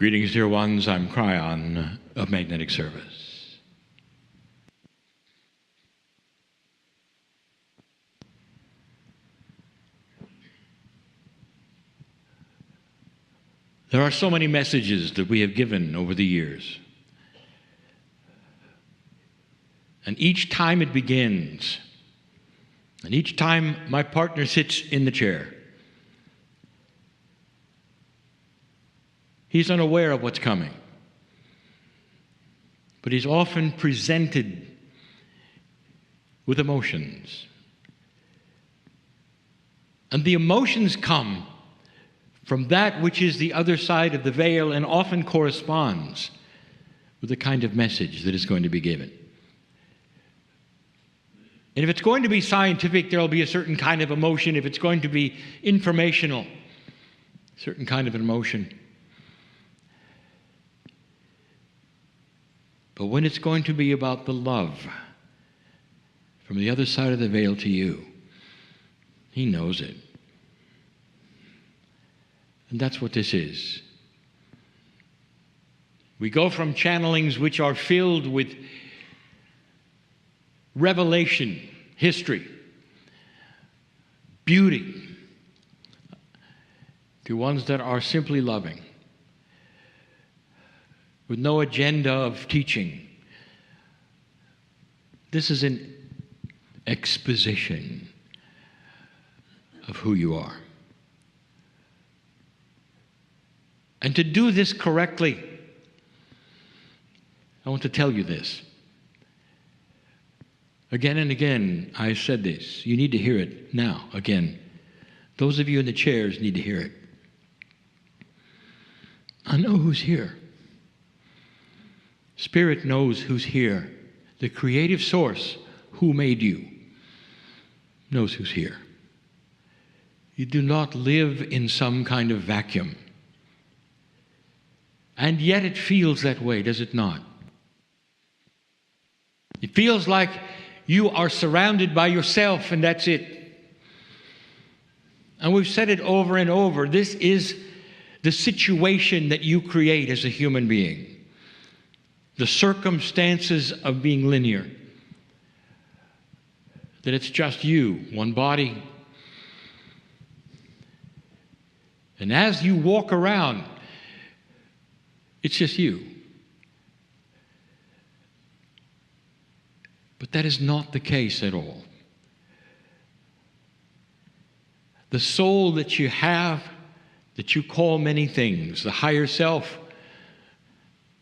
Greetings, dear ones. I'm Kryon of Magnetic Service. There are so many messages that we have given over the years. And each time it begins, and each time my partner sits in the chair, he's unaware of what's coming. But he's often presented with emotions. And the emotions come from that which is the other side of the veil and often corresponds with the kind of message that is going to be given. And if it's going to be scientific, there will be a certain kind of emotion. If it's going to be informational, a certain kind of an emotion. But when it's going to be about the love from the other side of the veil to you, he knows it. And that's what this is. We go from channelings which are filled with revelation, history, beauty, to ones that are simply loving, with no agenda of teaching. This is an exposition of who you are. And to do this correctly, I want to tell you this. Again and again, I've said this. You need to hear it now, again. Those of you in the chairs need to hear it. I know who's here. Spirit knows who's here. The creative source who made you knows who's here. You do not live in some kind of vacuum. And yet it feels that way, does it not? It feels like you are surrounded by yourself and that's it. And we've said it over and over. This is the situation that you create as a human being. The circumstances of being linear. That it's just you, one body. And as you walk around, it's just you. But that is not the case at all. The soul that you have, that you call many things, the higher self,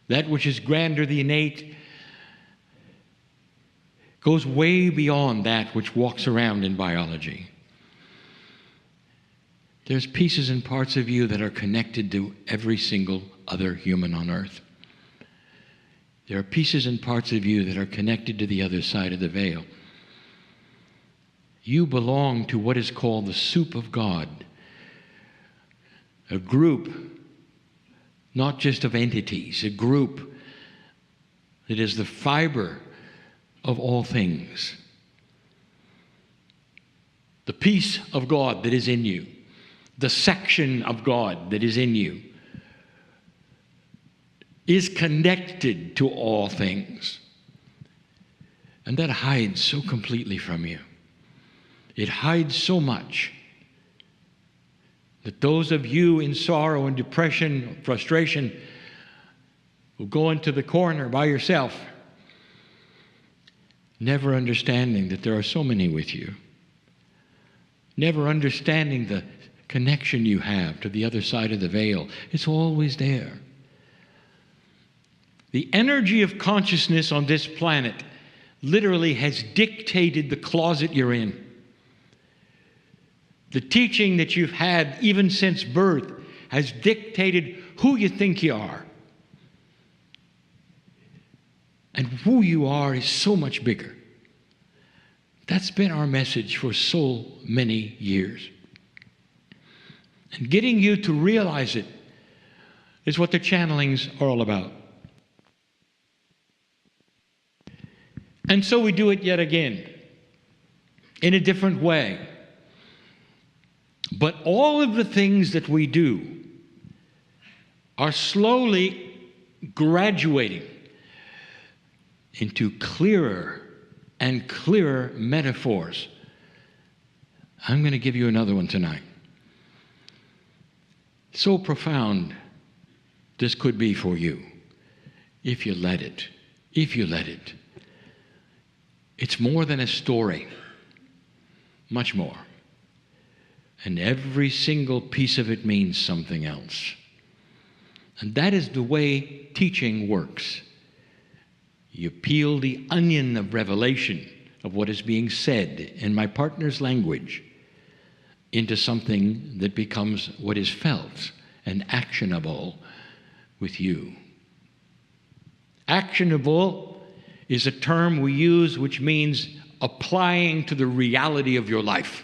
that which is grander, the innate, goes way beyond that which walks around in biology. There's pieces and parts of you that are connected to every single other human on earth. There are pieces and parts of you that are connected to the other side of the veil. You belong to what is called the soup of God, a group, not just of entities, a group that is the fiber of all things. The piece of God that is in you, the section of God that is in you, is connected to all things. And that hides so completely from you. It hides so much that those of you in sorrow and depression, frustration, will go into the corner by yourself, never understanding that there are so many with you, never understanding the connection you have to the other side of the veil. It's always there. The energy of consciousness on this planet literally has dictated the closet you're in. The teaching that you've had even since birth has dictated who you think you are. And who you are is so much bigger. That's been our message for so many years. And getting you to realize it is what the channelings are all about. And so we do it yet again, in a different way. But all of the things that we do are slowly graduating into clearer and clearer metaphors. I'm going to give you another one tonight. So profound this could be for you, if you let it. If you let it. It's more than a story. Much more. And every single piece of it means something else. And that is the way teaching works. You peel the onion of revelation of what is being said in my partner's language into something that becomes what is felt and actionable with you. Actionable is a term we use which means applying to the reality of your life.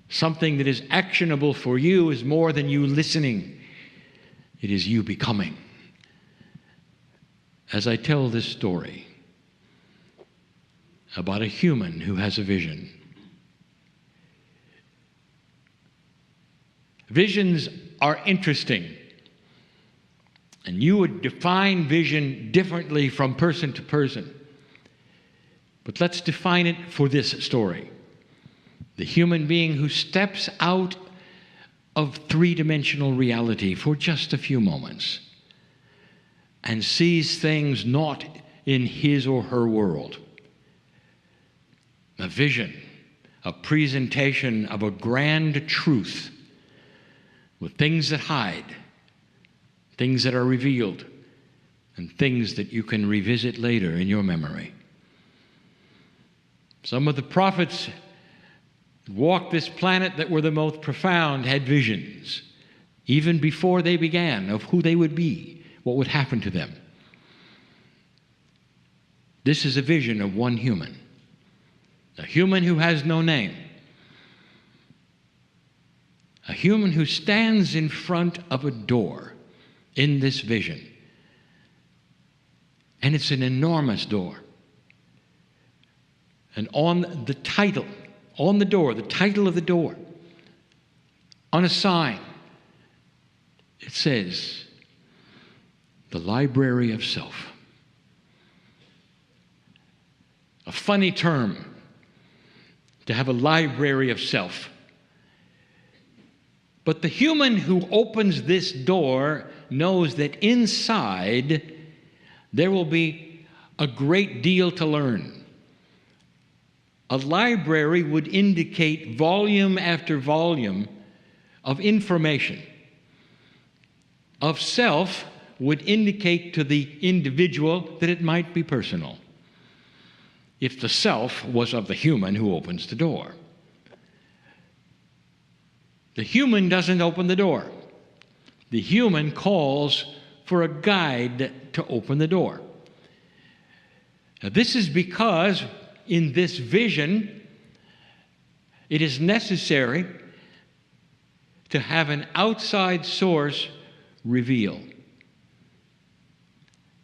Something that is actionable for you is more than you listening. It is you becoming. As I tell this story about a human who has a vision. Visions are interesting. And you would define vision differently from person to person. But let's define it for this story. The human being who steps out of three-dimensional reality for just a few moments and sees things not in his or her world. A vision, a presentation of a grand truth with things that hide, things that are revealed, and things that you can revisit later in your memory. Some of the prophets who walked this planet that were the most profound had visions, even before they began, of who they would be, what would happen to them. This is a vision of one human, a human who has no name, a human who stands in front of a door in this vision. And it's an enormous door. And on the title, on the door, the title of the door, on a sign, it says, "The Library of Self." A funny term, to have a library of self. But the human who opens this door knows that inside there will be a great deal to learn. A library would indicate volume after volume of information. Of self would indicate to the individual that it might be personal, if the self was of the human who opens the door. The human doesn't open the door. The human calls for a guide to open the door. Now, this is because in this vision, it is necessary to have an outside source reveal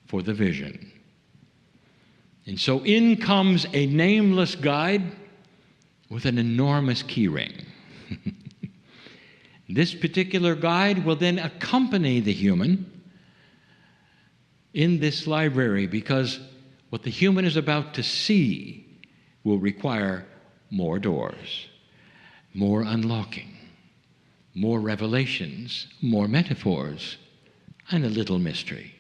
for the vision. And so in comes a nameless guide with an enormous key ring. This particular guide will then accompany the human in this library, because what the human is about to see will require more doors, more unlocking, more revelations, more metaphors, and a little mystery.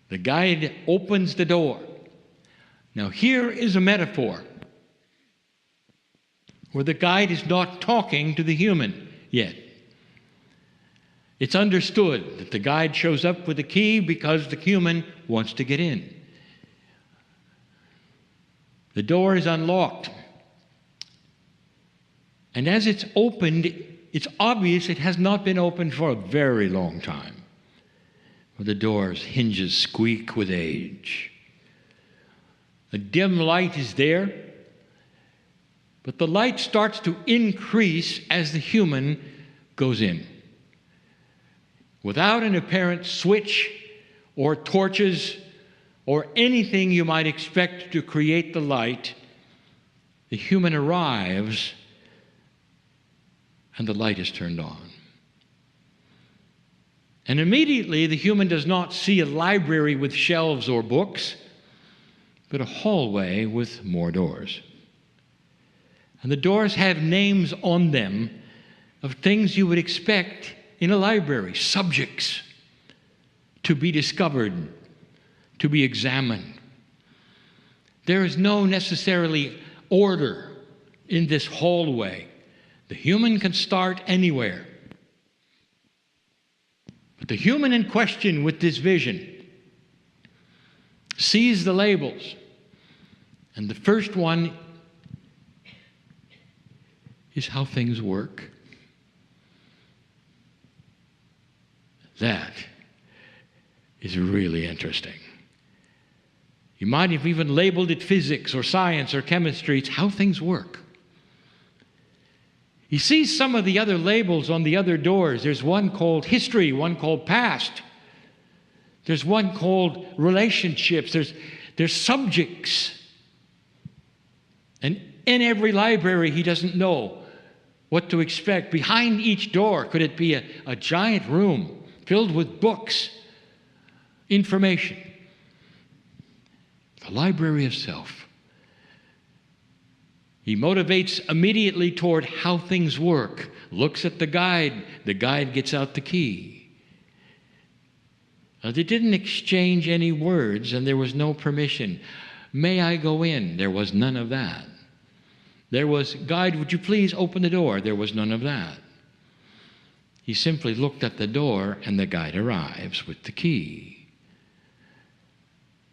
The guide opens the door. Now here is a metaphor where the guide is not talking to the human yet. It's understood that the guide shows up with the key because the human wants to get in. The door is unlocked. And as it's opened, it's obvious it has not been opened for a very long time. The door's hinges squeak with age. A dim light is there, but the light starts to increase as the human goes in. Without an apparent switch or torches or anything you might expect to create the light, the human arrives and the light is turned on. And immediately the human does not see a library with shelves or books, but a hallway with more doors. And the doors have names on them of things you would expect in a library, subjects to be discovered, to be examined. There is no necessarily order in this hallway. The human can start anywhere. But the human in question with this vision sees the labels. And the first one is how things work. That is really interesting. You might have even labeled it physics or science or chemistry. It's how things work. You see some of the other labels on the other doors. There's one called history, one called past. There's one called relationships. There's subjects. And in every library, he doesn't know what to expect. Behind each door, could it be a giant room filled with books, information? The library of self. He motivates immediately toward how things work, looks at the guide gets out the key. Now, they didn't exchange any words, and there was no permission. May I go in? There was none of that. There was, guide, would you please open the door? There was none of that. He simply looked at the door, and the guide arrives with the key.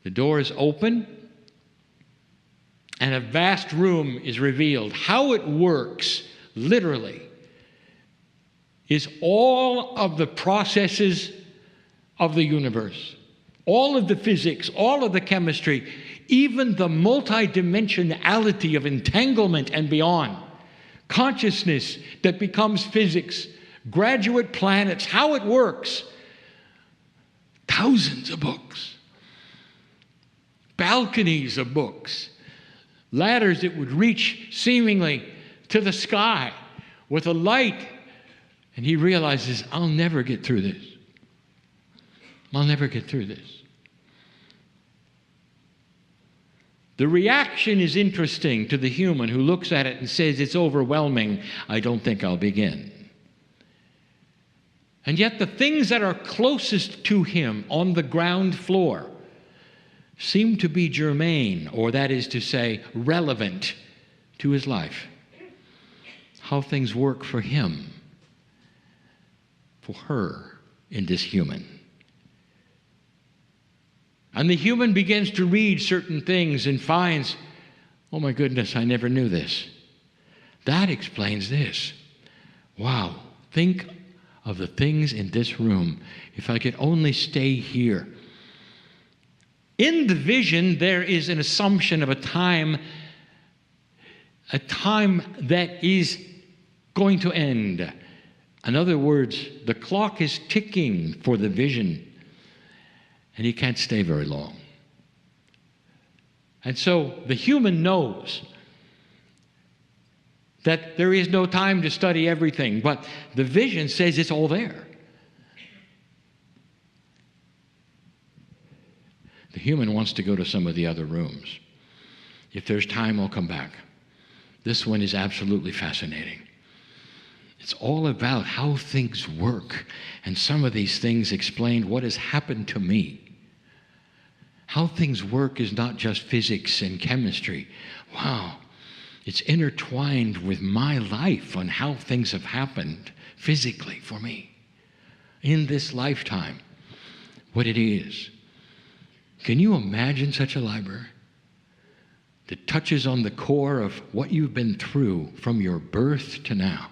The door is open, and a vast room is revealed. How it works, literally, is all of the processes of the universe, all of the physics, all of the chemistry, even the multidimensionality of entanglement and beyond, consciousness that becomes physics, graduate planets, how it works. Thousands of books, balconies of books, ladders that would reach seemingly to the sky with a light. And he realizes, I'll never get through this. I'll never get through this. The reaction is interesting to the human who looks at it and says, it's overwhelming. I don't think I'll begin. And yet the things that are closest to him on the ground floor seem to be germane, or that is to say, relevant to his life. How things work for him, for her, in this human. And the human begins to read certain things and finds, oh my goodness, I never knew this. That explains this. Wow, think of the things in this room. If I could only stay here. In the vision, there is an assumption of a time that is going to end. In other words, the clock is ticking for the vision, and he can't stay very long. And so the human knows that there is no time to study everything, but the vision says it's all there. The human wants to go to some of the other rooms. If there's time, I'll come back. This one is absolutely fascinating. It's all about how things work, and some of these things explain what has happened to me. How things work is not just physics and chemistry. Wow, it's intertwined with my life on how things have happened physically for me in this lifetime, what it is. Can you imagine such a library that touches on the core of what you've been through from your birth to now?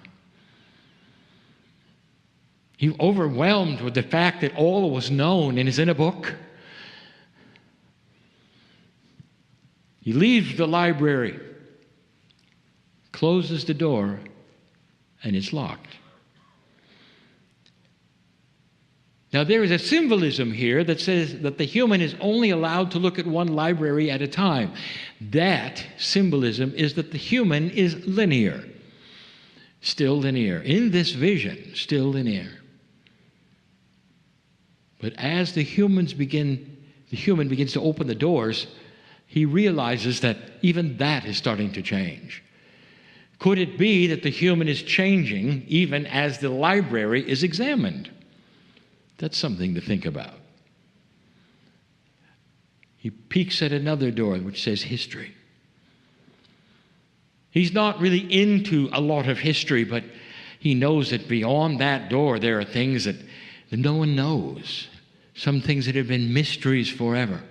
You're overwhelmed with the fact that all was known and is in a book. He leaves the library, closes the door, and it's locked. Now, there is a symbolism here that says that the human is only allowed to look at one library at a time. That symbolism is that the human is linear, still linear. In this vision, still linear. But as the human begins to open the doors, he realizes that even that is starting to change. Could it be that the human is changing even as the library is examined? That's something to think about. He peeks at another door which says history. He's not really into a lot of history, but he knows that beyond that door there are things that no one knows. Some things that have been mysteries forever.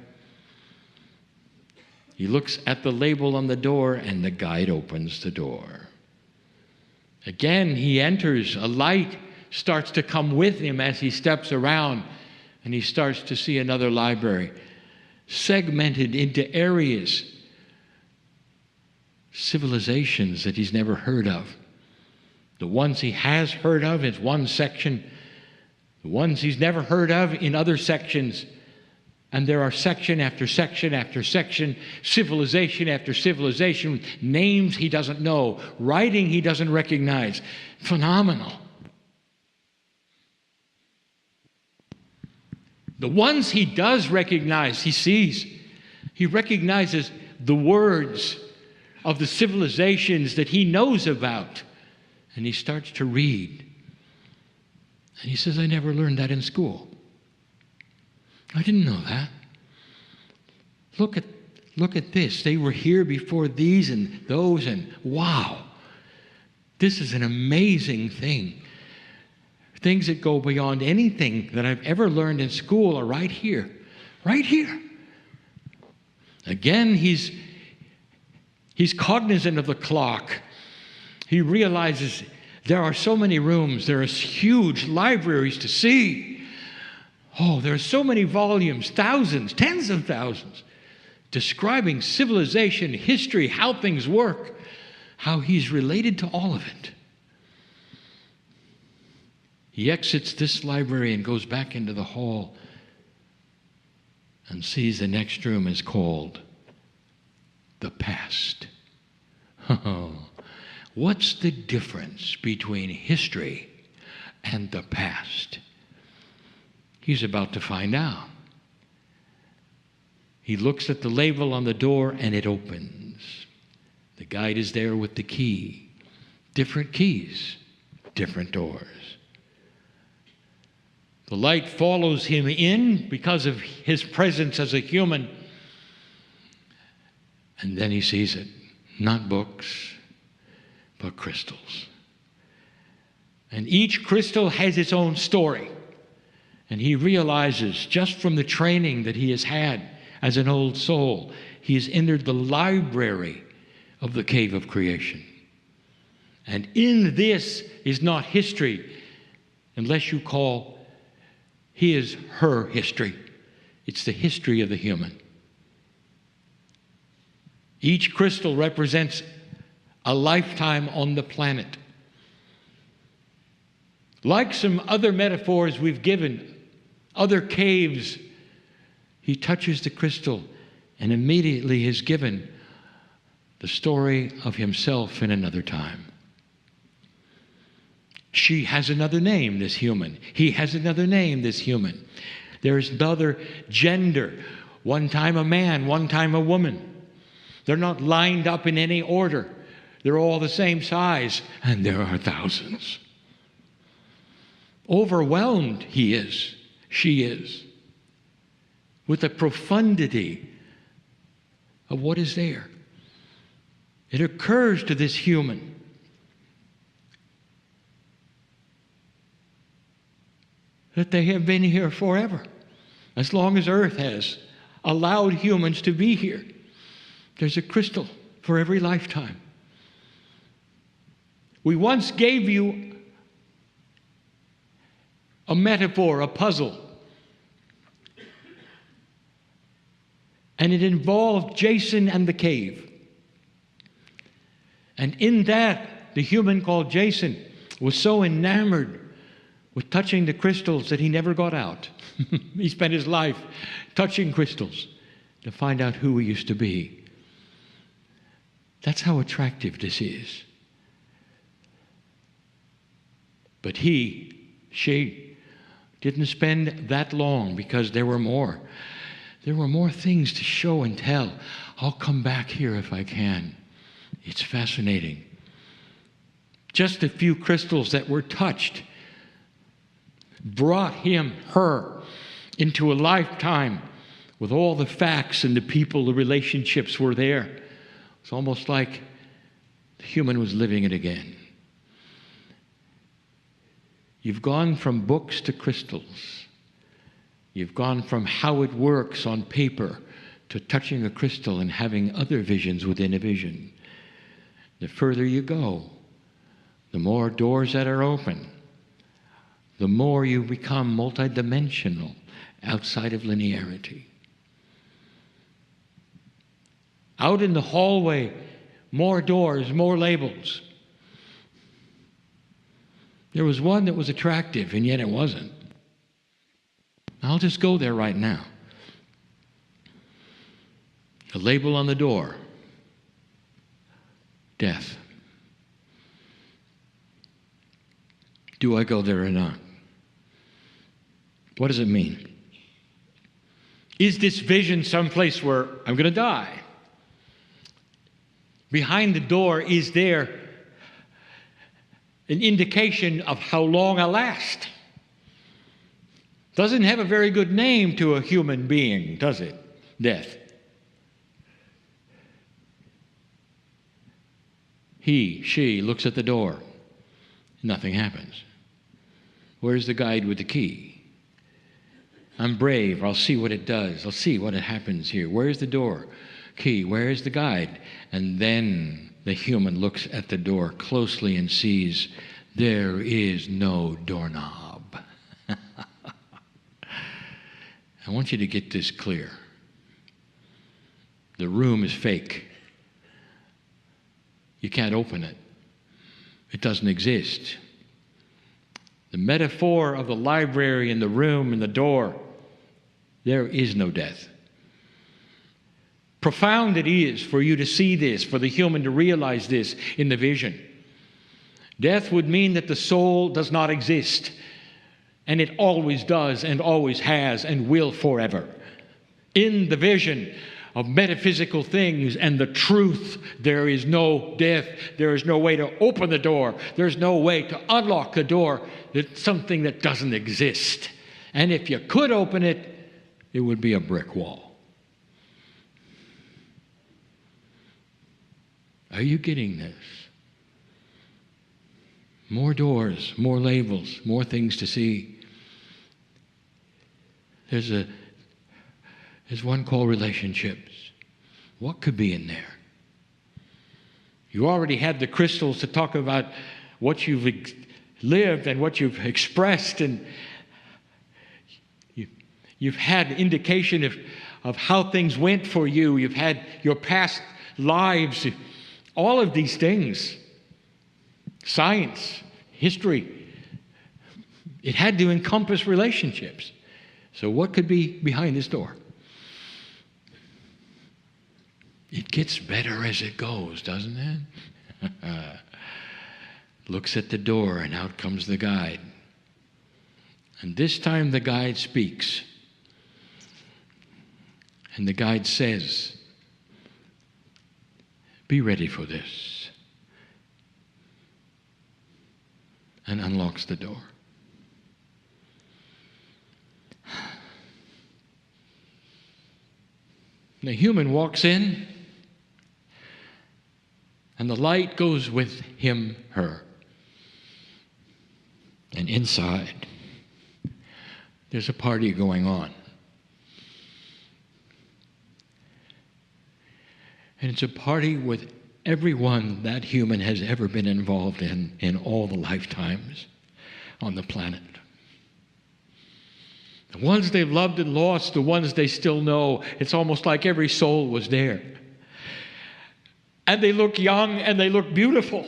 He looks at the label on the door, and the guide opens the door. Again, he enters. A light starts to come with him as he steps around, and he starts to see another library, segmented into areas, civilizations that he's never heard of. The ones he has heard of is one section, the ones he's never heard of in other sections. And there are section after section after section, civilization after civilization, names he doesn't know, writing he doesn't recognize. Phenomenal. The ones he does recognize, he sees. He recognizes the words of the civilizations that he knows about. And he starts to read. And he says, I never learned that in school. I didn't know that. Look at this. They were here before these and those, and wow. This is an amazing thing. Things that go beyond anything that I've ever learned in school are right here. Right here. Again, he's cognizant of the clock. He realizes there are so many rooms. There are huge libraries to see. Oh, there are so many volumes, thousands, tens of thousands, describing civilization, history, how things work, how he's related to all of it. He exits this library and goes back into the hall and sees the next room is called the past. Oh, what's the difference between history and the past? He's about to find out. He looks at the label on the door and it opens. The guide is there with the key. Different keys, different doors. The light follows him in because of his presence as a human. And then he sees it. Not books, but crystals. And each crystal has its own story. And he realizes, just from the training that he has had as an old soul, he has entered the library of the cave of creation. And in this is not history, unless you call his, her history. It's the history of the human. Each crystal represents a lifetime on the planet. Like some other metaphors we've given, other caves, he touches the crystal and immediately is given the story of himself in another time. She has another name, this human. He has another name, this human. There is another gender. One time a man, one time a woman. They're not lined up in any order. They're all the same size, and there are thousands. Overwhelmed he is, she is, with the profundity of what is there. It occurs to this human that they have been here forever, as long as Earth has allowed humans to be here. There's a crystal for every lifetime. We once gave you a metaphor, a puzzle. And it involved Jason and the cave. And in that, the human called Jason was so enamored with touching the crystals that he never got out. He spent his life touching crystals to find out who he used to be. That's how attractive this is. But she Didn't spend that long because there were more. There were more things to show and tell. I'll come back here if I can. It's fascinating. Just a few crystals that were touched brought her into a lifetime with all the facts and the people, the relationships were there. It's almost like the human was living it again. You've gone from books to crystals. You've gone from how it works on paper to touching a crystal and having other visions within a vision. The further you go, the more doors that are open, the more you become multidimensional outside of linearity. Out in the hallway, more doors, more labels. There was one that was attractive, and yet it wasn't. I'll just go there right now. A label on the door. Death. Do I go there or not? What does it mean? Is this vision someplace where I'm going to die? Behind the door, is there an indication of how long I last? Doesn't have a very good name to a human being, does it? Death. She looks at the door. Nothing happens. Where's the guide with the key? I'm brave. I'll see what it does. I'll see what happens here. Where's the door? Key. Where's the guide? And then the human looks at the door closely and sees there is no doorknob. I want you to get this clear. The room is fake. You can't open it. It doesn't exist. The metaphor of the library and the room and the door, there is no death. Profound it is for you to see this, for the human to realize this in the vision. Death would mean that the soul does not exist, and it always does and always has and will forever. In the vision of metaphysical things and the truth, there is no death. There is no way to open the door. There's no way to unlock the door. It's something that doesn't exist. And if you could open it, it would be a brick wall. Are you getting this? More doors, more labels, more things to see. There's one called relationships. What could be in there? You already had the crystals to talk about what you've lived and what you've expressed, and you've had indication of how things went for you. You've had your past lives, all of these things. Science, history. It had to encompass relationships. So what could be behind this door? It gets better as it goes, doesn't it? Looks at the door, and out comes the guide. And this time the guide speaks. And the guide says, be ready for this. And unlocks the door. The human walks in, and the light goes with him, her. And inside, there's a party going on. And it's a party with everyone that human has ever been involved in all the lifetimes on the planet. The ones they've loved and lost, the ones they still know. It's almost like every soul was there. And they look young and they look beautiful,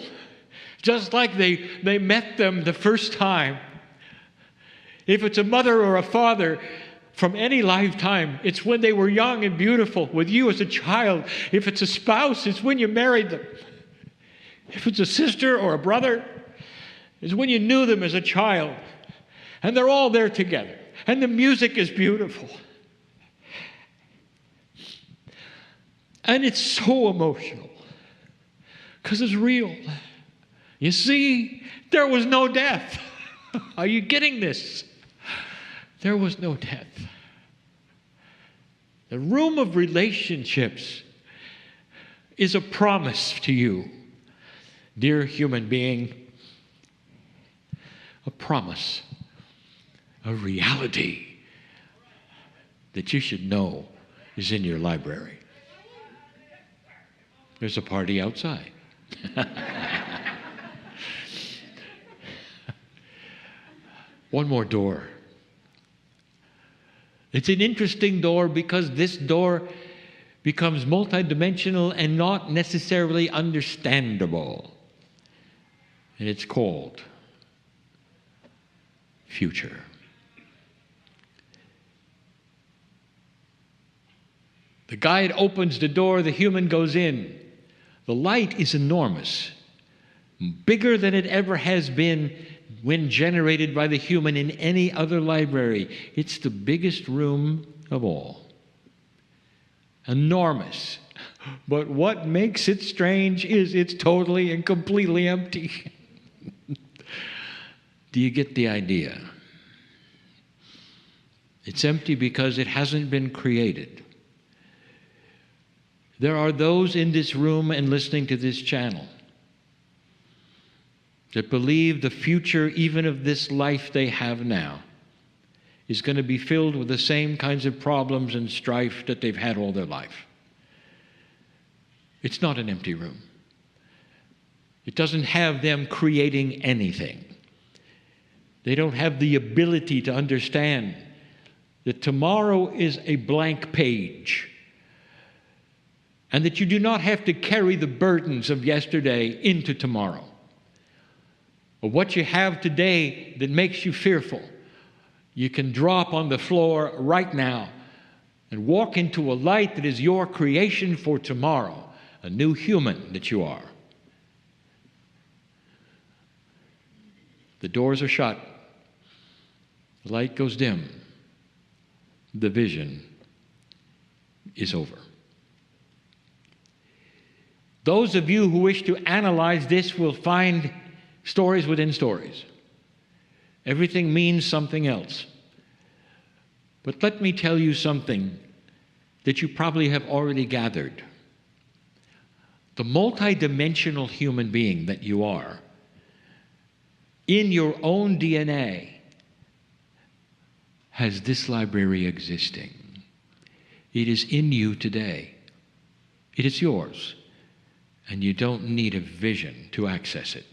just like they met them the first time. If it's a mother or a father from any lifetime, it's when they were young and beautiful with you as a child. If it's a spouse, it's when you married them. If it's a sister or a brother, it's when you knew them as a child. And they're all there together. And the music is beautiful. And it's so emotional because it's real. You see, there was no death. Are you getting this? There was no death. The room of relationships is a promise to you, dear human being. A promise, a reality that you should know is in your library. There's a party outside. One more door. It's an interesting door because this door becomes multidimensional and not necessarily understandable. And it's called future. The guide opens the door, the human goes in. The light is enormous, bigger than it ever has been when generated by the human in any other library. It's the biggest room of all. Enormous. But what makes it strange is it's totally and completely empty. Do you get the idea? It's empty because it hasn't been created. There are those in this room and listening to this channel that believe the future, even of this life they have now, is going to be filled with the same kinds of problems and strife that they've had all their life. It's not an empty room. It doesn't have them creating anything. They don't have the ability to understand that tomorrow is a blank page, and that you do not have to carry the burdens of yesterday into tomorrow. Or what you have today that makes you fearful, you can drop on the floor right now and walk into a light that is your creation for tomorrow, a new human that you are. The doors are shut. The light goes dim. The vision is over. Those of you who wish to analyze this will find stories within stories. Everything means something else. But let me tell you something that you probably have already gathered. The multidimensional human being that you are, in your own DNA, has this library existing. It is in you today. It is yours. And you don't need a vision to access it.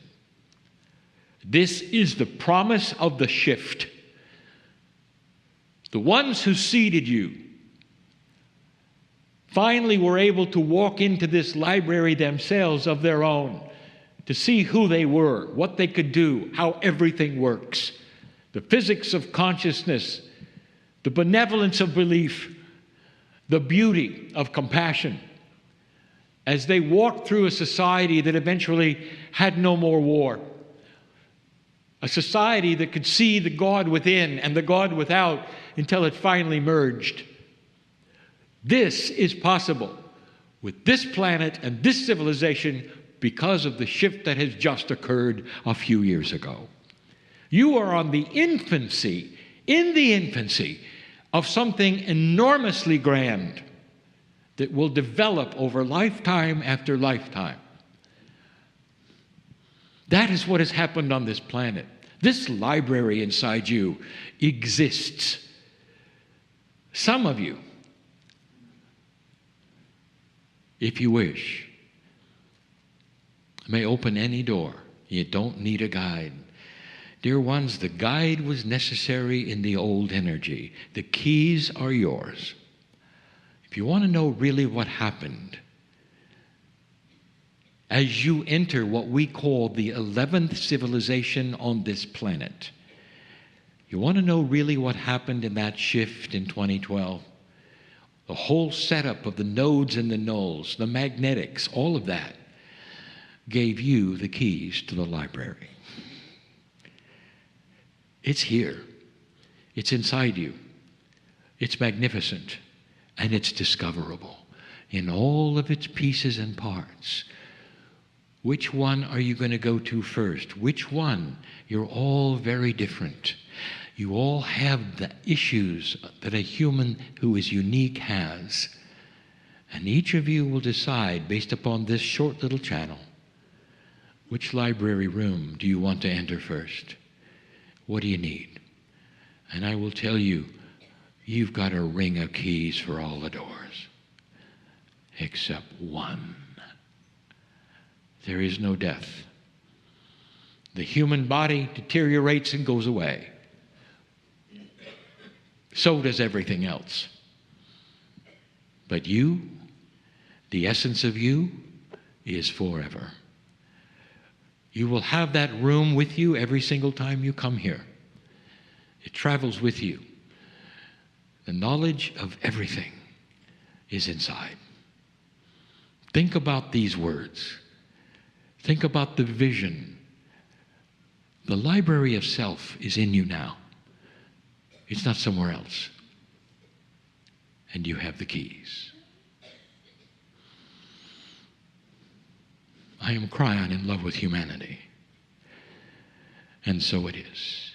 This is the promise of the shift. The ones who seeded you finally were able to walk into this library themselves of their own, to see who they were, what they could do, how everything works, the physics of consciousness, the benevolence of belief, the beauty of compassion, as they walked through a society that eventually had no more war. A society that could see the God within and the God without until it finally merged. This is possible with this planet and this civilization because of the shift that has just occurred a few years ago. You are on the infancy, in the infancy, of something enormously grand that will develop over lifetime after lifetime. That is what has happened on this planet. This library inside you exists. Some of you, if you wish, may open any door. You don't need a guide. Dear ones, the guide was necessary in the old energy. The keys are yours. If you want to know really what happened, as you enter what we call the 11th civilization on this planet, you want to know really what happened in that shift in 2012? The whole setup of the nodes and the nulls, the magnetics, all of that gave you the keys to the library. It's here. It's inside you. It's magnificent, and it's discoverable in all of its pieces and parts. Which one are you going to go to first? Which one? You're all very different. You all have the issues that a human who is unique has. And each of you will decide, based upon this short little channel, which library room do you want to enter first? What do you need? And I will tell you, you've got a ring of keys for all the doors, except one. There is no death. The human body deteriorates and goes away. So does everything else. But you, the essence of you, is forever. You will have that room with you every single time you come here. It travels with you. The knowledge of everything is inside. Think about these words. Think about the vision. The library of self is in you now. It's not somewhere else. And you have the keys. I am Kryon in love with humanity. And so it is.